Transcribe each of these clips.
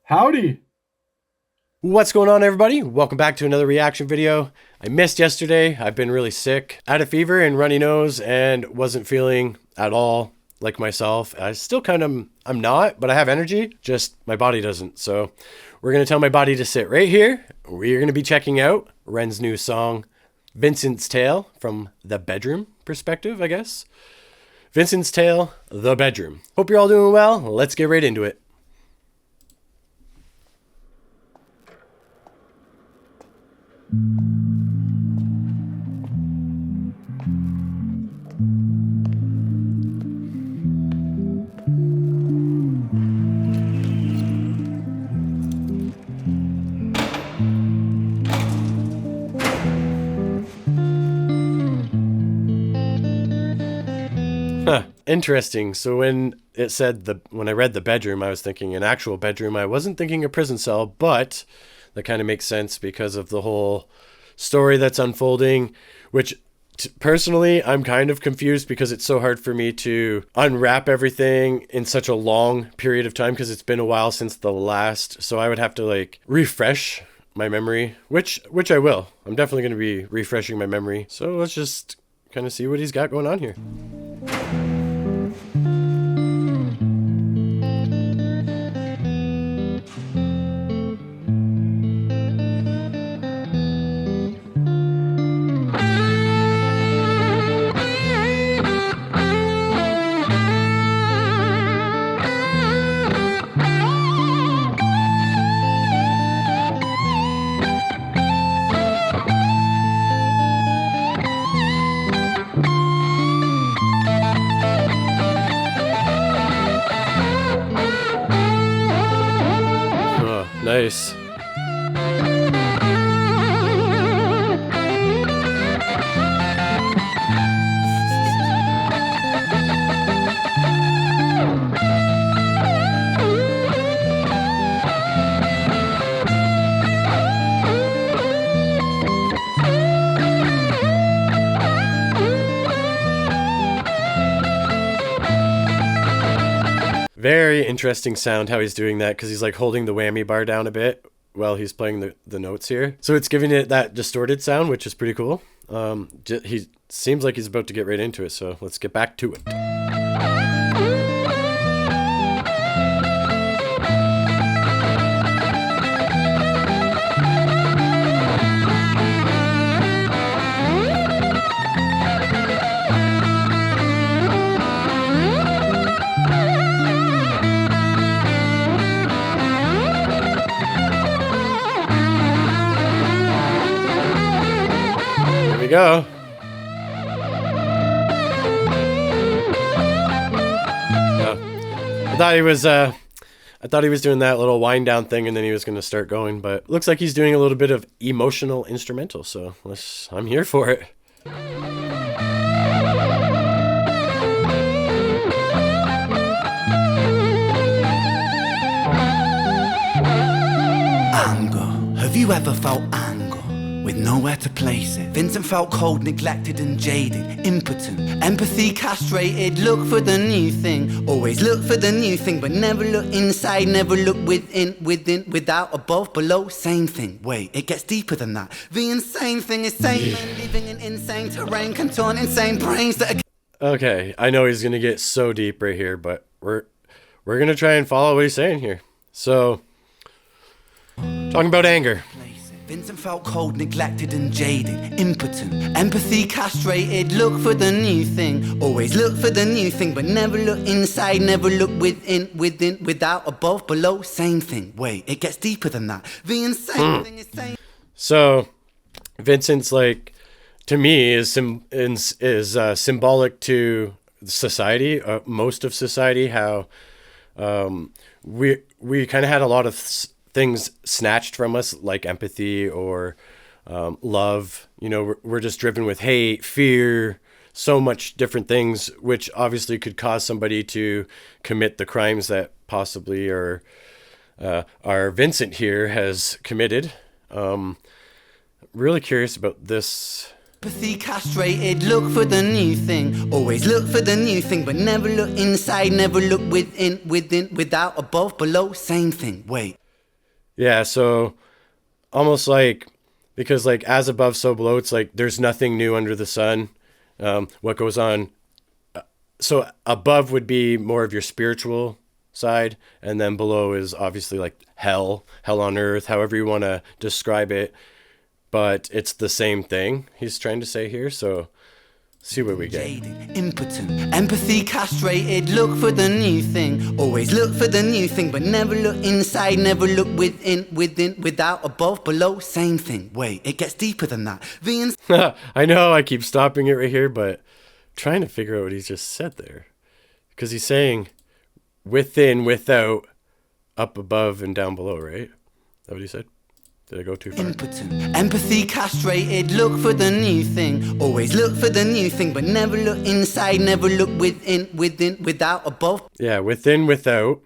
Howdy! What's going on, everybody? Welcome back to another reaction video. I missed yesterday. I've been really sick. I had a fever and runny nose and wasn't feeling at all like myself. I still I'm not, but I have energy, just my body doesn't. So we're going to tell my body to sit right here. We're going to be checking out REN's new song, Vincent's Tale, from the bedroom perspective, I guess. Vincent's Tale, the bedroom. Hope you're all doing well. Let's get right into it. Interesting. So when it said when I read the bedroom, I was thinking an actual bedroom. I wasn't thinking a prison cell, but that kind of makes sense because of the whole story that's unfolding, which personally, I'm kind of confused because it's so hard for me to unwrap everything in such a long period of time because it's been a while since the last. So I would have to refresh my memory, which I will. I'm definitely going to be refreshing my memory. So let's just kind of see what he's got going on here. Nice. Very interesting sound how he's doing that, because he's holding the whammy bar down a bit while he's playing the notes here. So it's giving it that distorted sound, which is pretty cool. He seems like he's about to get right into it, so let's get back to it. Go. Yeah. I thought he was doing that little wind down thing and then he was going to start going, but looks like he's doing a little bit of emotional instrumental, so I'm here for it. Anger. Have you ever felt anger with nowhere to place it? Vincent felt cold, neglected and jaded, impotent, empathy castrated. Look for the new thing, always look for the new thing, but never look inside, never look within, without, above, below, same thing. Wait, it gets deeper than that. The insane thing is sane men living in insane terrain, contort insane brains that are... Okay, I know he's gonna get so deep right here, but we're gonna try and follow what he's saying here. So, talking about anger. Vincent felt cold, neglected and jaded, impotent, empathy castrated. Look for the new thing, always look for the new thing, but never look inside, never look within, without, above, below, same thing. Wait, it gets deeper than that. The insane thing is same. So Vincent's to me is symbolic to society, most of society, how we kind of had a lot of things snatched from us, like empathy or love. We're just driven with hate, fear, so much different things, which obviously could cause somebody to commit the crimes that possibly our Vincent here has committed. Really curious about this. Empathy castrated, look for the new thing. Always look for the new thing, but never look inside, never look within, without, above, below, same thing. Wait. Yeah, so almost like, because like as above, so below, it's like there's nothing new under the sun. What goes on. So above would be more of your spiritual side, and then below is obviously like hell on earth, however you want to describe it. But it's the same thing he's trying to say here. So see what we get. Jaded, impotent, empathy castrated. Look for the new thing. Always look for the new thing, but never look inside. Never look within, without, above, below. Same thing. Wait, it gets deeper than that. I know I keep stopping it right here, but trying to figure out what he just said there, because he's saying within, without, up above, and down below, right? Is that what he said? Did I go too far? Impotent, empathy castrated. Look for the new thing. Always look for the new thing, but never look inside. Never look within, without, above. Yeah, within, without,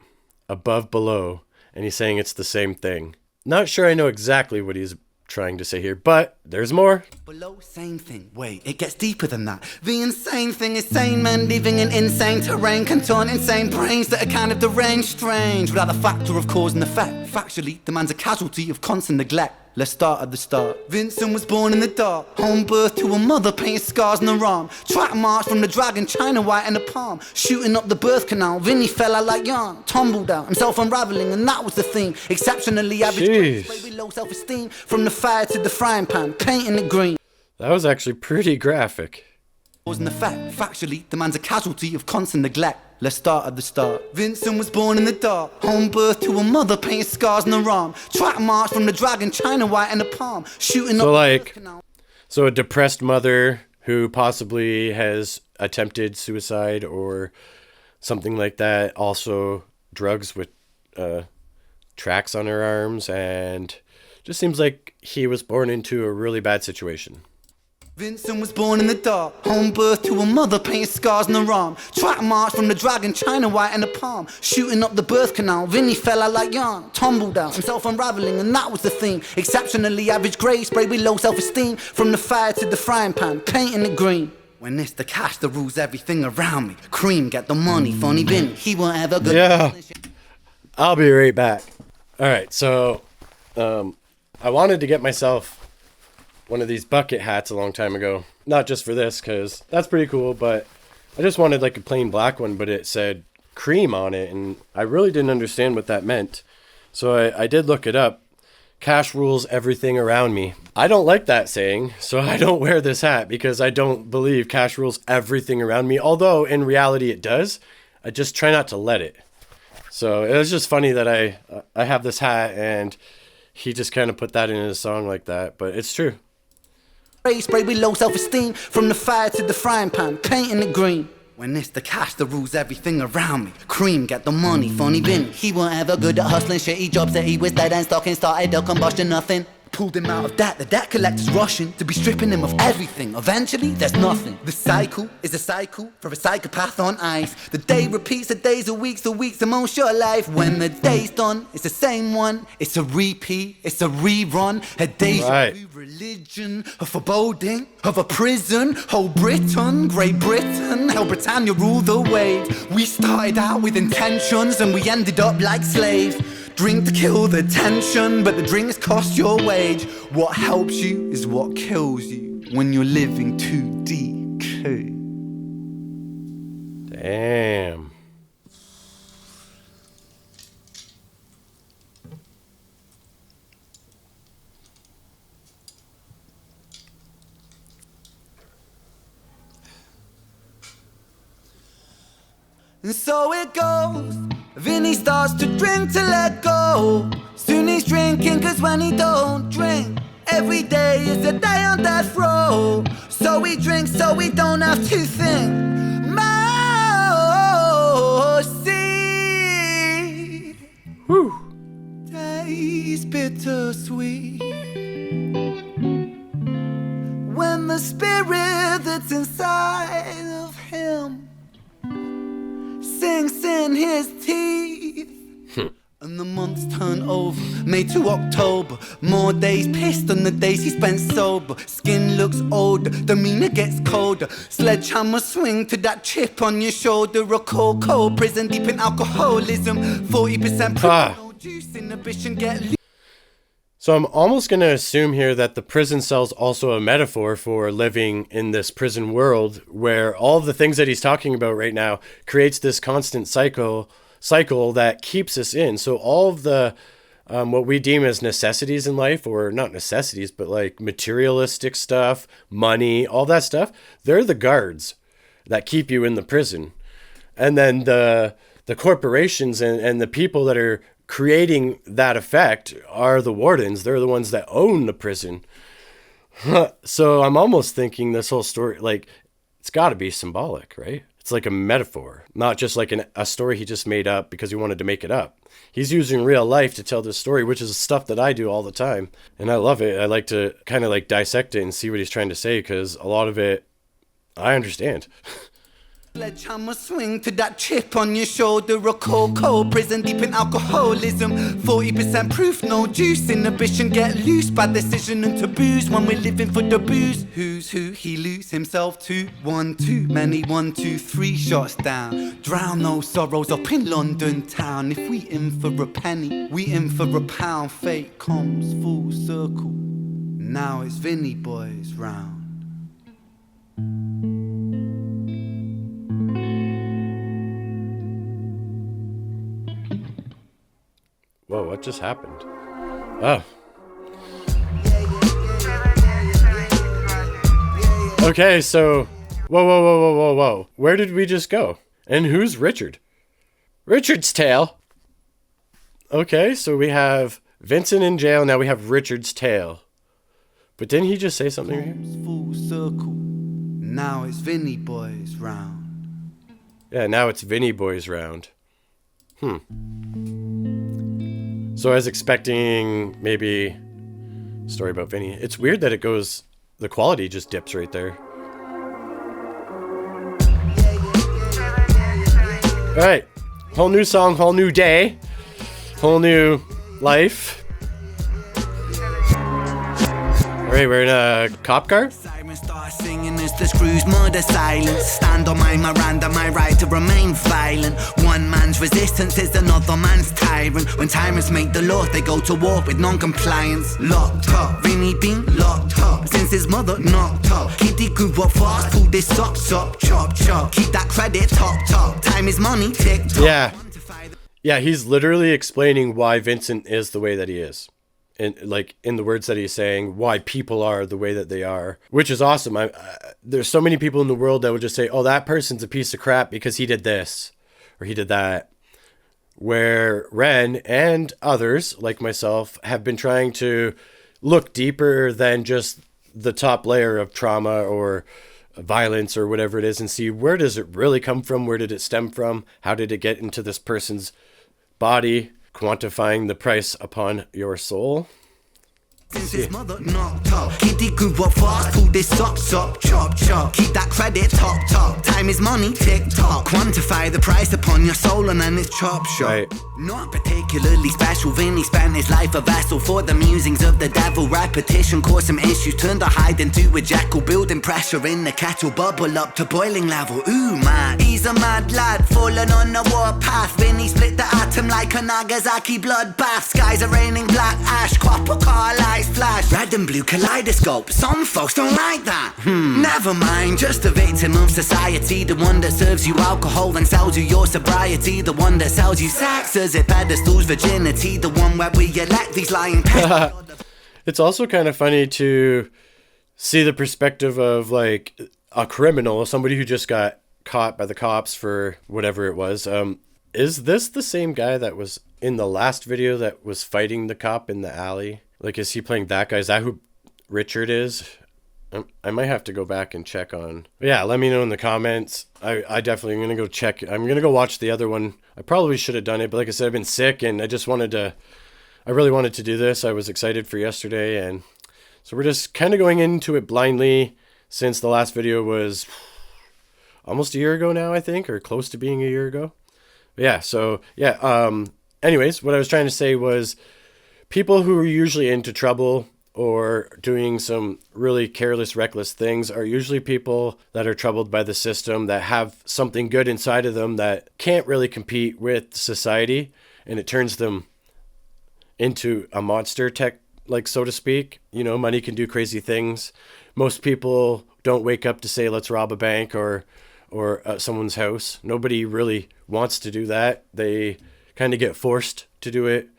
above, below, and he's saying it's the same thing. Not sure I know exactly what he's trying to say here, but there's more. Below, same thing. Wait, it gets deeper than that. The insane thing is sane men living in insane terrain, contort insane brains that are kind of deranged, strange, without the factor of cause and effect. Factually, the man's a casualty of constant neglect. Let's start at the start. Vincent was born in the dark, home birth to a mother painted scars on her arm. Track march from the dragon, China white in the palm. Shooting up the birth canal, Vinny fell out like yarn. Tumbled out, himself unraveling, and that was the theme. Exceptionally average, way below self-esteem. From the fire to the frying pan, painting it green. That was actually pretty graphic. And the fact, factually, the man's a casualty of constant neglect. Let's start at the start. Vincent was born in the dark, home birth to a mother painted scars on her arm. Track march from the dragon, China white in the palm. Shooting so up like, so a depressed mother who possibly has attempted suicide or something like that. Also drugs with tracks on her arms, and just seems like he was born into a really bad situation. Vincent was born in the dark, home birth to a mother painted scars on her arm. Track march from the dragon, China white in the palm. Shooting up the birth canal, Vinny fell out like yarn. Tumbled out, himself unraveling, and that was the theme. Exceptionally average grade, sprayed with low self-esteem. From the fire to the frying pan, painting it green. When it's the cash that rules everything around me. Cream, get the money, funny Vinny, he won't ever go. Yeah, I'll be right back. All right, so I wanted to get myself one of these bucket hats a long time ago. Not just for this, because that's pretty cool, but I just wanted like a plain black one, but it said cream on it, and I really didn't understand what that meant. So I did look it up. Cash rules everything around me. I don't like that saying, so I don't wear this hat because I don't believe cash rules everything around me, although in reality it does. I just try not to let it. So it was just funny that I have this hat, and he just kind of put that in his song like that, but it's true. Spray with low self-esteem. From the fire to the frying pan, painting it green. When it's the cash that rules everything around me. Cream, get the money, funny Vinny, he weren't ever good at hustling. Shitty jobs that he was dead and stocking. Started a combustion, nothing. Pulled him out of debt, the debt collector's rushing to be stripping him of everything. Eventually, there's nothing. The cycle is a cycle for a psychopath on ice. The day repeats, the days are weeks, the weeks are most your life. When the day's done, it's the same one. It's a repeat, it's a rerun. A deja vu religion, a foreboding of a prison. Whole Britain, Great Britain, hell Britannia rule the waves. We started out with intentions and we ended up like slaves. Drink to kill the tension, but the drinks cost your wage. What helps you is what kills you when you're living too DK. Damn. And so it goes. Vinny starts to drink to let go. Soon he's drinking, cause when he don't drink, every day is a day on death row. So he drinks so he don't have to think. Mercy. Whew. Taste bittersweet when the spirit that's inside of him sinks in his teeth. And the months turn over, May to October. More days pissed than the days he spent sober. Skin looks older, demeanor gets colder. Sledgehammer swing to that chip on your shoulder. A cold prison deep in alcoholism. 40% no juice, inhibition get loose. So I'm almost going to assume here that the prison cell's also a metaphor for living in this prison world where all the things that he's talking about right now creates this constant cycle that keeps us in. So all of the what we deem as necessities in life, or not necessities, but like materialistic stuff, money, all that stuff, they're the guards that keep you in the prison. And then the corporations and the people that are creating that effect are the wardens. They're the ones that own the prison. So I'm almost thinking this whole story, like, it's got to be symbolic, right? It's like a metaphor, not just like a story he just made up because he wanted to make it up. He's using real life to tell this story, which is stuff that I do all the time. And I love it. I like to kind of like dissect it and see what he's trying to say, because a lot of it I understand. Sledgehammer swing to that chip on your shoulder. A cold prison deep in alcoholism. 40% proof, no juice. Inhibition get loose by decision and taboos. When we're living for the booze, who's who? He lose himself to one too many. 1, 2, 3 shots down. Drown those sorrows up in London town. If we in for a penny, we in for a pound. Fate comes full circle. Now it's Vinny boys round. Whoa, what just happened? Oh. Okay, so... Whoa. Where did we just go? And who's Richard? Richard's tale. Okay, so we have Vincent in jail, now we have Richard's tale. But didn't he just say something here? Full circle. Now it's Vinny boys round. Yeah, now it's Vinny boys round. So I was expecting maybe a story about Vinny. It's weird that it goes, the quality just dips right there. All right, whole new song, whole new day, whole new life. All right, we're in a cop car. Start singing as the screws murder silence. Stand on my Miranda, my right to remain violent. One man's resistance is another man's tyrant. When tyrants make the law, they go to war with non-compliance. Locked up, Vinny been locked up since his mother knocked up. Kitty grew up fast, pulled his socks up, chop. Keep that credit top. Time is money, tick tock. Yeah, he's literally explaining why Vincent is the way that he is. And like in the words that he's saying, why people are the way that they are, which is awesome. There's so many people in the world that would just say, oh, that person's a piece of crap because he did this or he did that. Where REN and others like myself have been trying to look deeper than just the top layer of trauma or violence or whatever it is, and see, where does it really come from? Where did it stem from? How did it get into this person's body? Quantifying the price upon your soul. Since his mother knocked up, Kitty grew up fast, pulled his socks up, chop. Keep that credit top. Time is money, tick tock. Quantify the price upon your soul and then it's chop shop. Right. Not particularly special, Vinny spent his life a vessel for the musings of the devil. Repetition caused some issues, turned a hide into a jackal. Building pressure in the kettle, bubble up to boiling level. Ooh man, he's a mad lad, falling on the warpath. Vinny split the atom like a Nagasaki bloodbath. Skies are raining black ash, copper car lights flash. Red and blue kaleidoscope, some folks don't like that. Never mind, just a victim of society. The one that serves you alcohol and sells you your sobriety. The one that sells you sex as it pedestals virginity. The one where we elect these lying It's also kind of funny to see the perspective of like a criminal, somebody who just got caught by the cops for whatever it was. Is this the same guy that was in the last video that was fighting the cop in the alley? Like, is he playing that guy? Is that who Richard is? I might have to go back and check on. Yeah, let me know in the comments. I definitely am going to go check. I'm going to go watch the other one. I probably should have done it, but like I said, I've been sick and I really wanted to do this. I was excited for yesterday. And so we're just kind of going into it blindly since the last video was almost a year ago now, I think, or close to being a year ago. But yeah, so yeah. Anyways, what I was trying to say was people who are usually into trouble or doing some really careless, reckless things are usually people that are troubled by the system, that have something good inside of them that can't really compete with society, and it turns them into a monster like, so to speak. You know, money can do crazy things. Most people don't wake up to say, let's rob a bank or someone's house. Nobody really wants to do that. They kind of get forced to do it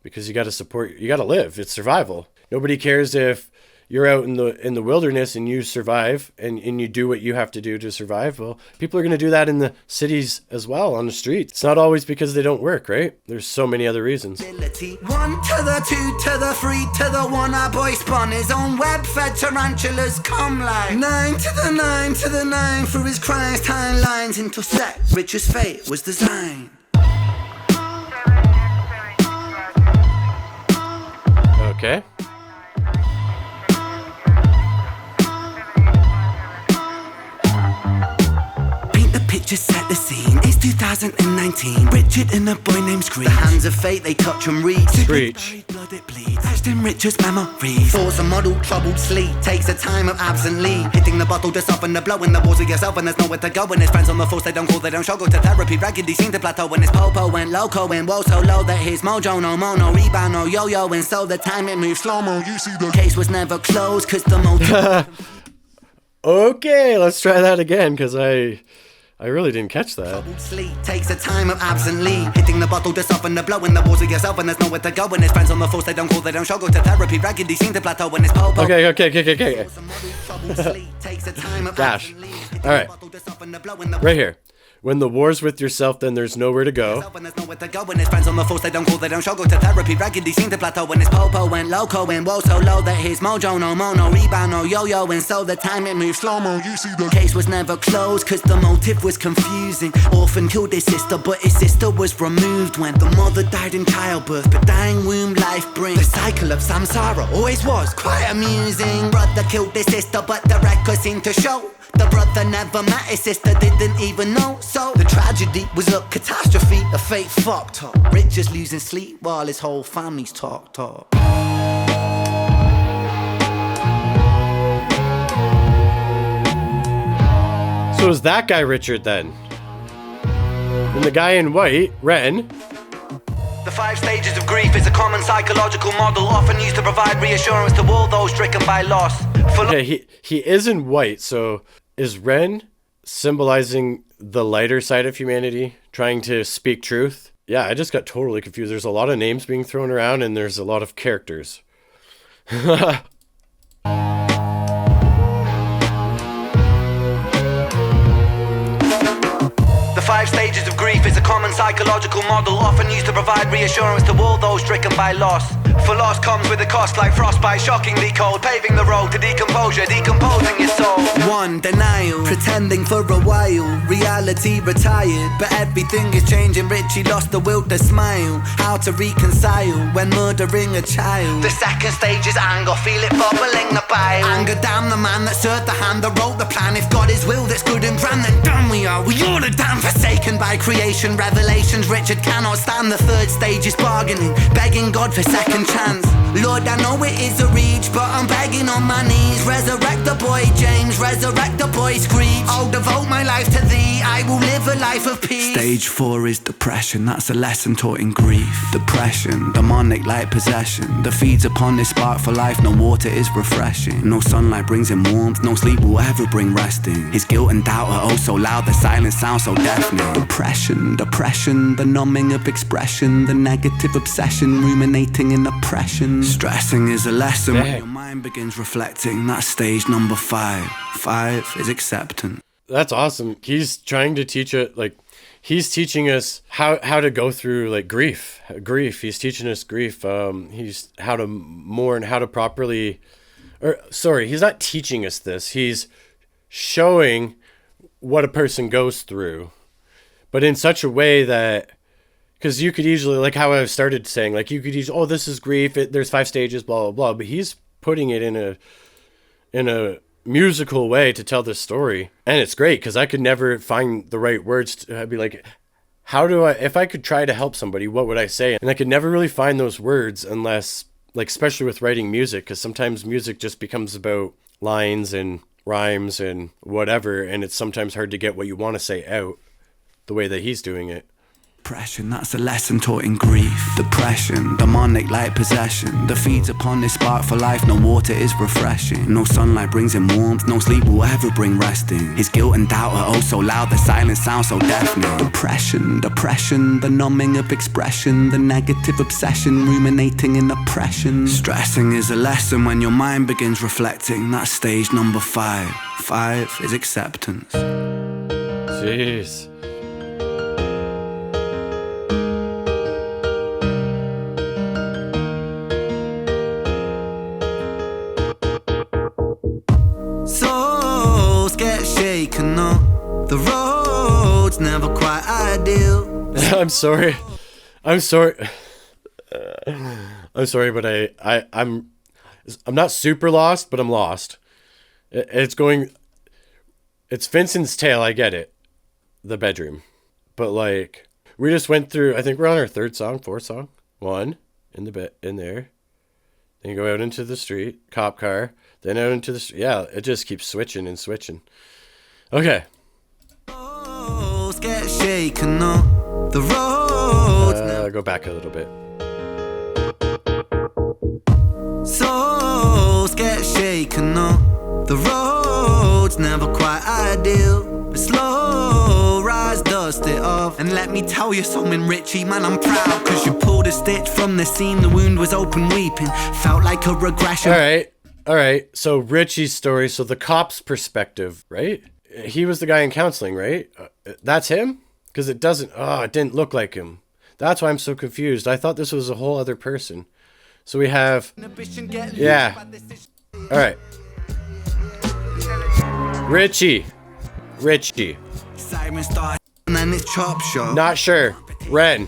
because you got to live. It's survival. Nobody cares if you're out in the wilderness and you survive and you do what you have to do to survive. Well, people are going to do that in the cities as well, on the streets. It's not always because they don't work, right? There's so many other reasons. 1 to the 2 to the 3 to the 1, our boy spun his own web-fed tarantulas come like 9 to the 9 to the 9 for his crimes, timelines intersect. Richard's fate was designed. Okay. Just set the scene, it's 2019. Richard and a boy named Screech. The hands of fate, they touch and reach. Screech. Blood it bleeds, etched in Richard's memories. Force a model, troubled sleep. Takes a time of absently. Hitting the bottle to soften the blow in the walls of yourself. And there's nowhere to go. When his friends on the force, they don't call, they don't struggle to therapy. Raggedy seem to plateau when his popo went loco. And woe so low that his mojo no mono. Rebound no yo-yo. And so the time it moves slow-mo. You see the case was never closed. Cause the motive. Okay, let's try that again, because I really didn't catch that. Sleep takes a time of absently. Hitting the bottle to soften the blow in the walls of yourself. And there's nowhere to go. When his friends on the force, they don't call, they don't struggle to therapy. Raggedy seem to plateau when his popo. Okay. Dash. Alright. Right here. When the war's with yourself, then there's nowhere to go. When there's nowhere to go, when his friends on the force, they don't call, they don't struggle to therapy. Raggedy seem to plateau when his popo went loco. And woe so low that his mojo no mono. Rebound no yo-yo. And so the time it moves slow-mo. You see the case was never closed. Cause the motive was confusing. Orphan killed his sister, but his sister was removed when the mother died in childbirth. But dying womb life brings. The cycle of samsara always was quite amusing. Brother killed his sister, but the records seem to show the brother never met his sister, didn't even know. So the tragedy was a catastrophe, a fate fucked up. Richard's losing sleep while his whole family's talked up. So is that guy Richard then? And the guy in white, Ren. The 5 stages of grief is a common psychological model, often used to provide reassurance to all those stricken by loss. Okay, he is in white, so is Ren symbolizing the lighter side of humanity, trying to speak truth? Yeah, I just got totally confused. There's a lot of names being thrown around, and there's a lot of characters. The 5 stages of grief is a common psychological model, often used to provide reassurance to all those stricken by loss. For loss comes with a cost like frostbite, shockingly cold, paving the road to decomposure, decomposing your soul. 1. Denial, pretending for a while, reality retired, but everything is changing. Richie lost the will to smile, how to reconcile when murdering a child. The 2nd stage is anger, feel it bubbling the bile. Anger down the man that served the hand that wrote the plan. If God is will that's good and grand, then damn we all are damn forsaken by creation. Revelations Richard cannot stand. The 3rd stage is bargaining, begging God for second chance. Lord, I know it is a reach, but I'm begging on my knees. Resurrect the boy James, resurrect the boy Screech. I'll devote my life to thee, I will live a life of peace. Stage 4 is depression, that's a lesson taught in grief. Depression, demonic like possession, that feeds upon this spark for life. No water is refreshing, no sunlight brings him warmth, no sleep will ever bring resting. His guilt and doubt are oh so loud, the silence sounds so deafening. Depression, the numbing of expression, the negative obsession, ruminating in oppression. Stressing is a lesson when your mind begins reflecting. That's stage number 5. 5 is acceptance. That's awesome. He's trying to teach it, like, he's teaching us how to go through, like, grief. He's teaching us grief. He's how to mourn, how to properly, he's not teaching us this. He's showing what a person goes through, but in such a way that, because you could easily, like how I started saying, like you could use, oh, this is grief. There's 5 stages, blah, blah, blah. But he's putting it in a musical way to tell this story. And it's great because I could never find the right words to be like, if I could try to help somebody, what would I say? And I could never really find those words unless, like, especially with writing music, because sometimes music just becomes about lines and rhymes and whatever. And it's sometimes hard to get what you want to say out the way that he's doing it. Depression, that's a lesson taught in grief. Depression, demonic like possession, that feeds upon this spark for life. No water is refreshing, no sunlight brings him warmth, no sleep will ever bring resting. His guilt and doubt are oh so loud, the silence sounds so deafening. Depression, depression, the numbing of expression, the negative obsession, ruminating in oppression. Stressing is a lesson when your mind begins reflecting. That's stage number 5. 5 is acceptance. Jeez. Souls get shaken up, the road's never quite ideal. I'm sorry. I'm sorry. I'm sorry, but I'm not super lost, but I'm lost. It's Vincent's tale. I get it. The bedroom. But like, we just went through, I think we're on our 4th song. 1 in the bed in there. Then you go out into the street, cop car, then out into the street. Yeah, it just keeps switching and switching. Okay. Get shaken up, the road. Go back a little bit. Souls get shaken up, the road's never quite ideal, but slow rise, dust it off. And let me tell you something, Richie, man, I'm proud, cause you pulled a stitch from the seam, the wound was open weeping, felt like a regression. All right, so Richie's story, so the cop's perspective, right? He was the guy in counseling, right? That's him? Because it didn't look like him. That's why I'm so confused. I thought this was a whole other person. So we have, yeah. All right. Richie. Not sure. Ren.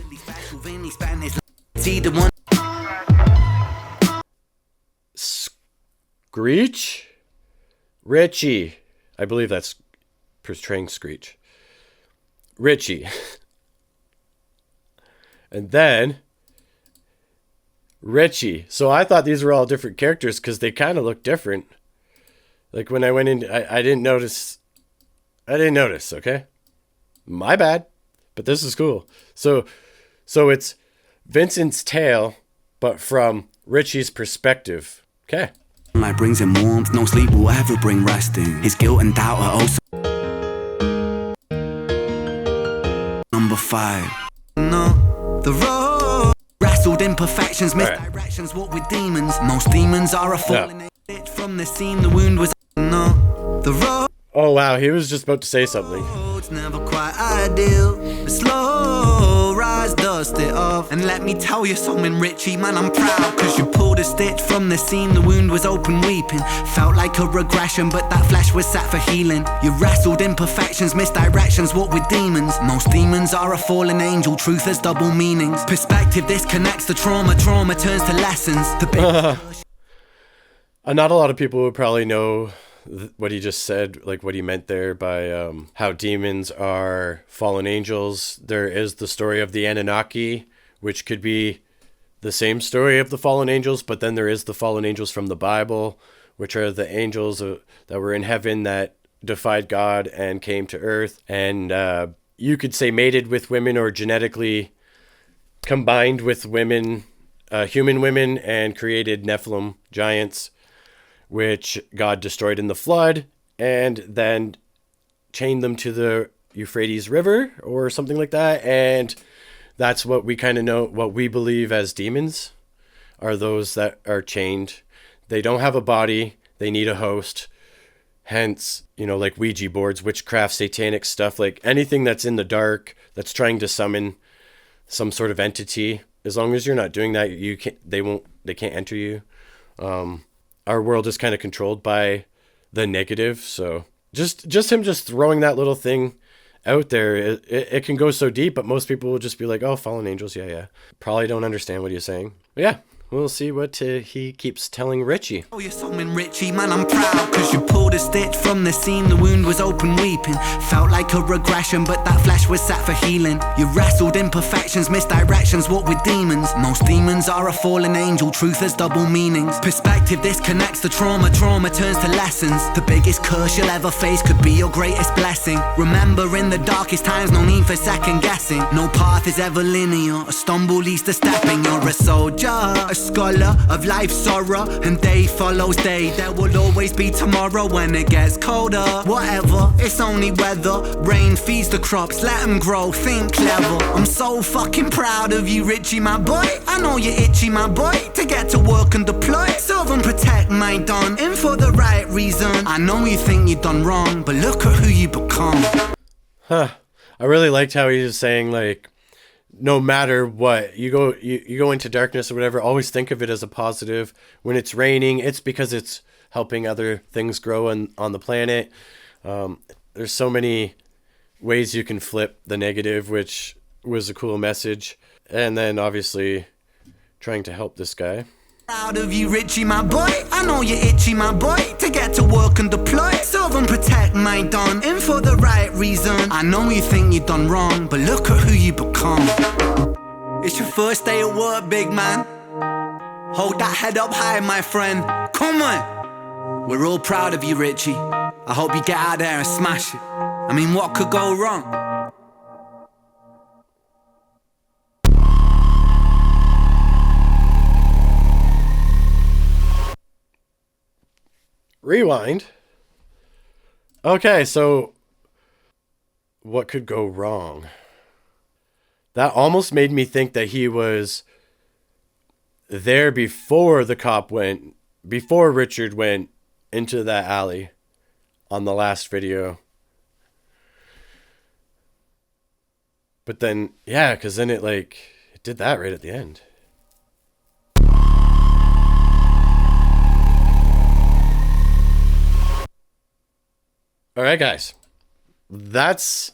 Screech? Richie. I believe that's portraying Screech. Richie. And then Richie. So I thought these were all different characters because they kind of look different. Like when I went in, I didn't notice. Okay, my bad. But this is cool. So it's Vincent's tale, but from Richie's perspective. Okay. Light brings him warmth, no sleep will ever bring resting. His guilt and doubt are also number 5. No, the road wrestled imperfections, misdirections, what with demons. Most demons are a fallen edge from the seam, the wound was no, the road. Oh wow, he was just about to say something. It's never quite ideal, but slow rise, dust it off. And let me tell you something, Richie, man, I'm proud, cause you pulled a stitch from the seam, the wound was open weeping, felt like a regression, but that flesh was set for healing. You wrestled imperfections, misdirections, what with demons. Most demons are a fallen angel, truth has double meanings. Perspective disconnects the trauma turns to lessons. Not a lot of people would probably know what he just said, like what he meant there by how demons are fallen angels. There is the story of the Anunnaki, which could be the same story of the fallen angels, but then there is the fallen angels from the Bible, which are the angels that were in heaven that defied God and came to earth, and you could say mated with women or genetically combined with women, human women, and created Nephilim giants, which God destroyed in the flood, and then chained them to the Euphrates River or something like that. And that's what we kind of know, what we believe as demons are those that are chained. They don't have a body. They need a host. Hence, like Ouija boards, witchcraft, satanic stuff, like anything that's in the dark, that's trying to summon some sort of entity. As long as you're not doing that, they can't enter you. Our world is kind of controlled by the negative. So just him just throwing that little thing out there, it can go so deep, but most people will just be like, oh, fallen angels. Yeah. Probably don't understand what he's saying. But yeah, we'll see what he keeps telling Richie. Oh, you're something, Richie, man, I'm proud. Cause you pulled a stitch from the seam, the wound was open weeping. Felt like a regression, but that flesh was set for healing. You wrestled imperfections, misdirections, what with demons. Most demons are a fallen angel, truth has double meanings. Perspective disconnects the trauma, trauma turns to lessons. The biggest curse you'll ever face could be your greatest blessing. Remember, in the darkest times, no need for second guessing. No path is ever linear, a stumble leads to stepping. You're a soldier, a scholar of life's sorrow, and day follows day. There will always be tomorrow when it gets colder. Whatever, it's only weather. Rain feeds the crops, let them grow, think clever. I'm so fucking proud of you, Richie, my boy. I know you're itchy, my boy, to get to work and deploy. Serve and protect my Don, in for the right reason. I know you think you've done wrong, but look at who you become. Huh. I really liked how he was saying, like, no matter what, you go into darkness or whatever, always think of it as a positive. When it's raining, it's because it's helping other things grow on the planet. There's so many ways you can flip the negative, which was a cool message. And then obviously trying to help this guy. Proud of you, Richie, my boy. I know you're itchy, my boy, to get to work and deploy. Serve and protect my Don, in for the right reason. I know you think you've done wrong, but look at who you become. It's your first day at work, big man. Hold that head up high, my friend. Come on. We're all proud of you, Richie. I hope you get out there and smash it. I mean, what could go wrong? Rewind. Okay, so what could go wrong? That almost made me think that he was there before before Richard went into that alley on the last video. But then, yeah, because then it did that right at the end. All right, guys, that's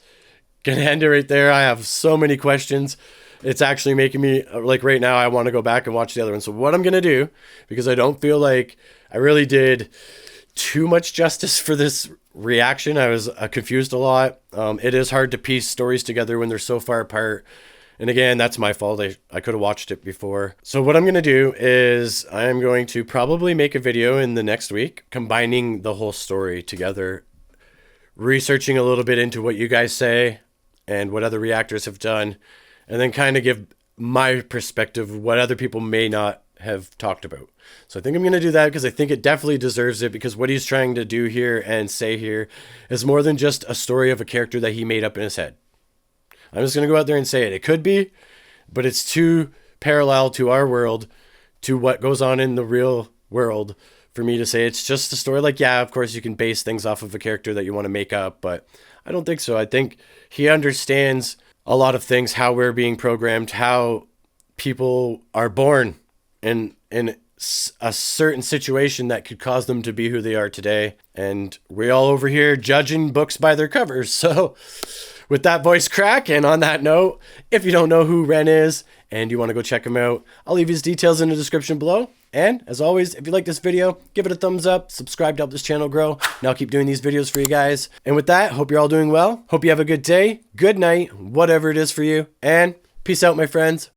going to end it right there. I have so many questions. It's actually making me, like right now, I want to go back and watch the other one. So what I'm going to do, because I don't feel like I really did too much justice for this reaction. I was confused a lot. It is hard to piece stories together when they're so far apart. And again, that's my fault. I could have watched it before. So what I'm going to do is I'm going to probably make a video in the next week combining the whole story together, researching a little bit into what you guys say and what other reactors have done, and then kind of give my perspective of what other people may not have talked about. So I think I'm going to do that because I think it definitely deserves it, because what he's trying to do here and say here is more than just a story of a character that he made up in his head. I'm just going to go out there and say it. It could be, but it's too parallel to our world, to what goes on in the real world, for me to say it's just a story. Like, yeah, of course you can base things off of a character that you want to make up, but I don't think so. I think he understands a lot of things, how we're being programmed, how people are born in a certain situation that could cause them to be who they are today. And we all over here judging books by their covers. So with that voice crack, and on that note, if you don't know who REN is and you want to go check him out, I'll leave his details in the description below. And as always, if you like this video, give it a thumbs up, subscribe to help this channel grow, and I'll keep doing these videos for you guys. And with that, hope you're all doing well. Hope you have a good day, good night, whatever it is for you. And peace out, my friends.